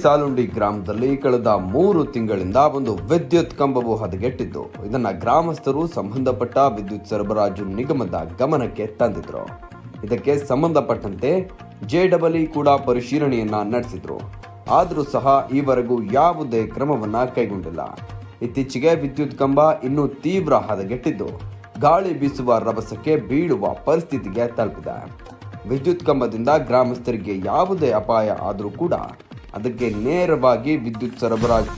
ಸಾಲುಂಡಿ ಗ್ರಾಮದಲ್ಲಿ ಕಳೆದ 3 ತಿಂಗಳಿಂದ ಒಂದು ವಿದ್ಯುತ್ ಕಂಬವು ಹದಗೆಟ್ಟಿದ್ದು, ಇದನ್ನ ಗ್ರಾಮಸ್ಥರು ಸಂಬಂಧಪಟ್ಟ ವಿದ್ಯುತ್ ಸರಬರಾಜು ನಿಗಮದ ಗಮನಕ್ಕೆ ತಂದಿದ್ರು. ಇದಕ್ಕೆ ಸಂಬಂಧಪಟ್ಟಂತೆ JEE ಕೂಡ ಪರಿಶೀಲನೆಯನ್ನ ನಡೆಸಿದ್ರು. ಆದರೂ ಸಹ ಈವರೆಗೂ ಯಾವುದೇ ಕ್ರಮವನ್ನ ಕೈಗೊಂಡಿಲ್ಲ. ಇತ್ತೀಚೆಗೆ ವಿದ್ಯುತ್ ಕಂಬ ಇನ್ನೂ ತೀವ್ರ ಹದಗೆಟ್ಟಿದ್ದು, ಗಾಳಿ ಬೀಸುವ ರಭಸಕ್ಕೆ ಬೀಳುವ ಪರಿಸ್ಥಿತಿಗೆ ತಲುಪಿದೆ. ವಿದ್ಯುತ್ ಕಂಬದಿಂದ ಗ್ರಾಮಸ್ಥರಿಗೆ ಯಾವುದೇ ಅಪಾಯ ಆದರೂ ಕೂಡ ಅದಕ್ಕೆ ನೇರವಾಗಿ ವಿದ್ಯುತ್ ಸರಬರಾಜು